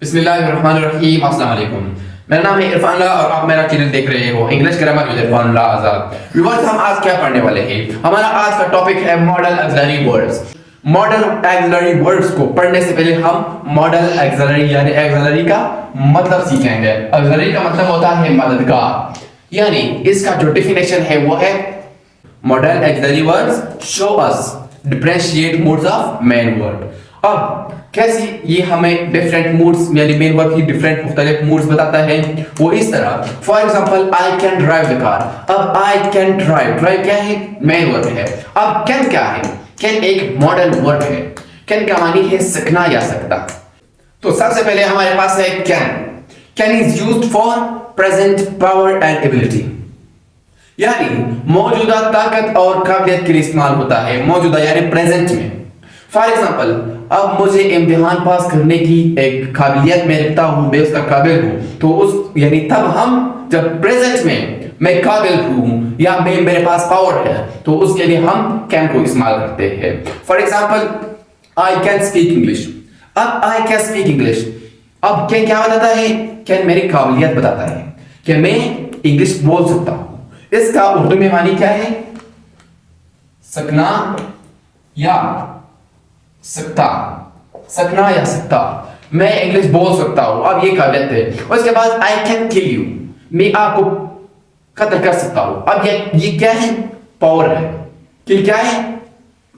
बिस्मिल्लाहिर्रहमानिर्रहीम, अस्सलाम वालेकुम। मेरा नाम है इरफान ला और आप मेरा चैनल देख रहे हो इंग्लिश ग्रामर विद इरफान ला आजाद। व्यूअर्स, हम आज क्या पढ़ने वाले हैं? हमारा आज का टॉपिक है model auxiliary words. Model auxiliary words को पढ़ने से पहले हम मॉडल ऑक्सिलरी यानी ऑक्सिलरी का मतलब सीखेंगे। ऑक्सिलरी का मतलब होता है मददगार, यानी इसका जो डेफिनेशन है वो है model auxiliary words show us differentiate moods of main word. अब कैसे ये हमें डिफरेंट मूड्स यानी मेन वर्ड की डिफरेंट मुख्तलिफ मूड्स बताता है, वो इस तरह। For example, I can drive the car. अब आई कैन ड्राइव, ड्राइव क्या है? मेन वर्ड है। अब कैन क्या है? कैन एक मॉडल वर्ड है। कैन का मानी है सकना या सकता। तो सबसे पहले हमारे पास है can. Can is used for present power and ability, यानी मौजूदा ताकत और काबिलियत के लिए इस्तेमाल होता है। मौजूदा यानी प्रेजेंट में। फॉर एग्जाम्पल, अब मुझे इम्तिहान पास करने की एक काबिलियत में रखता हूं, मैं उसका काबिल हूं, तो उस यानी तब हम जब प्रेजेंट में मैं काबिल हूं या मैं मेरे पास पावर है, तो उसके लिए हम कैन को इस्तेमाल करते हैं। For example, I can speak English. अब आई कैन स्पीक इंग्लिश, अब कैन क्या बताता है? कैन मेरी काबिलियत बताता है कि मैं इंग्लिश बोल सकता हूं। इसका उर्दू में मानी क्या है? सकना या सकता। सकना या सकता, मैं इंग्लिश बोल सकता हूं। अब ये काबिलियत है। उसके बाद आई कैन किल यू, मैं आपको कत्ल कर सकता हूं। अब ये क्या है? पावर है। किल क्या है?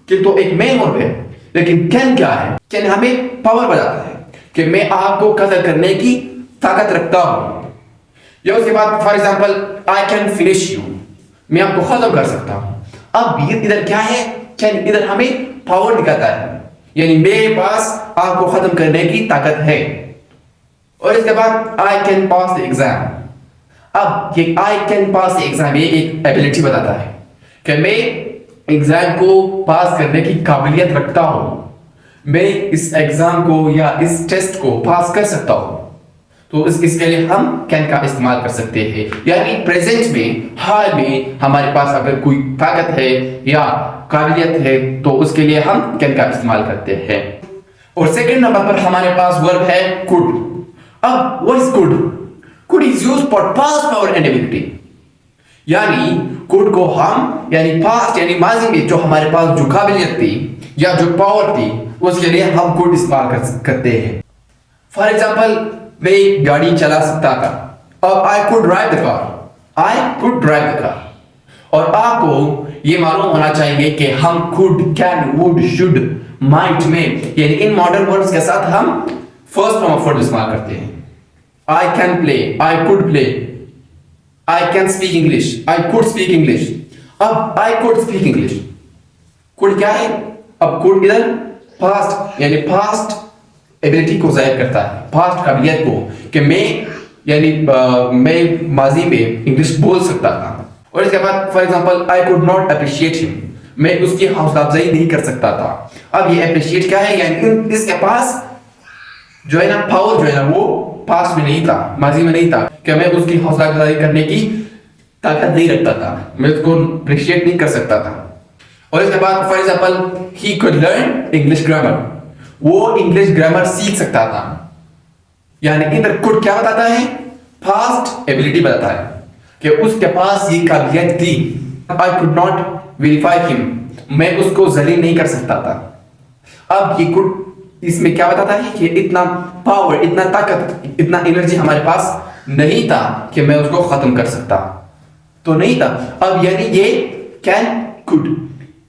किल तो एक मेन वर्ब है, लेकिन कैन क्या है? कैन हमें पावर बताता है कि मैं आपको कत्ल करने की ताकत रखता हूं। या उसके बाद for example, I can finish you, मैं आपको खत्म कर सकता हूं। अब ये इधर क्या है? कैन इधर हमें पावर दिखाता है, यानी मेरे पास आपको खत्म करने की ताकत है। और इसके बाद I can pass the exam. अब ये I can pass the exam ये एक एबिलिटी बताता है कि मैं एग्जाम को पास करने की काबिलियत रखता हूं। मैं इस एग्जाम को या इस टेस्ट को पास कर सकता हूं। तो इसके लिए हम कैन का इस्तेमाल कर सकते हैं, यानी प्रेजेंट में, हाल में हमारे पास अगर कोई ताकत है या काबिलियत है तो उसके लिए हम कैन का इस्तेमाल करते हैं। और सेकंड नंबर पर हमारे पास वर्ब है कुड। अब what is could? Could is used for past power and ability, यानी कुड को हम यानी पास्ट यानी माजी में जो हमारे पास जो काबिलियत थी या जो पावर थी उसके लिए हम कुड इस्तेमाल करते हैं। फॉर एग्जाम्पल, मैं गाड़ी चला सकता था। अब I could drive the car. I could drive the car. और आपको ये मालूम होना चाहिए कि हम could, can, would, should, might में यानी इन मॉडर्न वर्ड्स के साथ हम फर्स्ट फॉर्म ऑफ वर्ड इस्तेमाल करते हैं। I can play, I could play. I can speak English, I could speak English. अब I could speak English, could क्या है? अब कुड इधर पास्ट यानी पास्ट एबिलिटी को जाहिर करता है, पास्ट काबिलियत को, कि मैं यानी मैं माजी में इंग्लिश बोल सकता था। और इसके बाद for example, I could not appreciate him, मैं उसकी हौसला अफजाई नहीं कर सकता था। अब ये अप्रिशिएट क्या है? यानी इसके पास जो है ना पावर जो है ना वो पास्ट में नहीं था, माजी में नहीं था, कि मैं उसकी हौसला अफजाई करने की ताकत नहीं रखता था, मैं उसको अप्रिशिएट नहीं कर सकता था। और इसके बाद for example, he could learn English grammar, वो इंग्लिश ग्रामर सीख सकता था। यानी इधर कुड क्या बताता है? पास्ट एबिलिटी बताता है कि उसके पास ये काबिलियत थी। I could not verify him, मैं उसको जलील नहीं कर सकता था। अब ये कुड इसमें क्या बताता है कि इतना पावर, इतना ताकत, इतना एनर्जी हमारे पास नहीं था कि मैं उसको खत्म कर सकता, तो नहीं था। अब यानी ये कैन, कुड,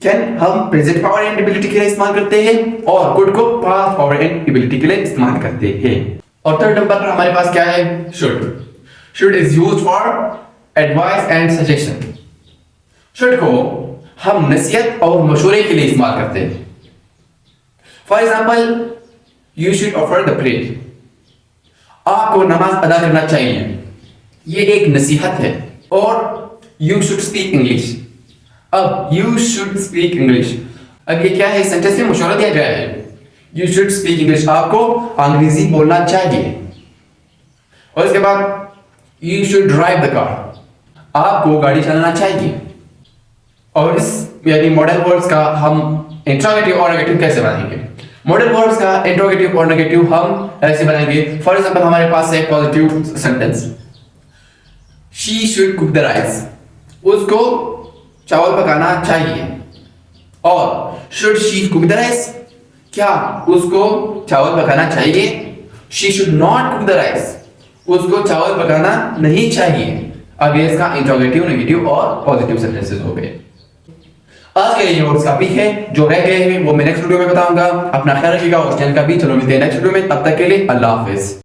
कैन हम प्रेजेंट पावर एंड एबिलिटी के लिए इस्तेमाल करते हैं और कुड को पास्ट पावर एंड एबिलिटी के लिए इस्तेमाल करते हैं। और थर्ड नंबर पर हमारे पास क्या है? Should. Should is used for advice and suggestion. Should को हम नसीहत और मशवरे के लिए इस्तेमाल करते हैं। For example, you should offer the prayer, आपको नमाज अदा करना चाहिए, ये एक नसीहत है। और यू शुड स्पीक इंग्लिश। अब यू शुड स्पीक इंग्लिश, अब ये क्या है? सेंटेंस में मशवरा दिया गया है, यू शुड स्पीक इंग्लिश, आपको अंग्रेजी बोलना चाहिए। और इसके बाद you should drive the car, आपको गाड़ी चलाना चाहिए। और इस यानी मॉडल वर्ड्स का हम इंट्रोगेटिव और नेगेटिव कैसे बनाएंगे? मॉडल वर्ब्स का इंट्रोगेटिव और नेगेटिव हम ऐसे बनाएंगे। फॉर एग्जांपल हमारे पास है positive sentence, she should cook the rice, उसको चावल पकाना चाहिए। और should she cook the rice, क्या उसको चावल पकाना चाहिए? She should not cook the rice, उसको चावल पकाना नहीं चाहिए। अब ये इसका इंट्रोगेटिव, नेगेटिव और पॉजिटिव सेंटेंसेस हो गए। आज के लिए नोट्स काफी है, जो रह गए हैं वो मैं नेक्स्ट वीडियो में बताऊंगा। अपना ख्याल रखिएगा और चैनल का भी। चलो मिलते हैं नेक्स्ट वीडियो में, तब तक के लिए अल्लाह हाफिज।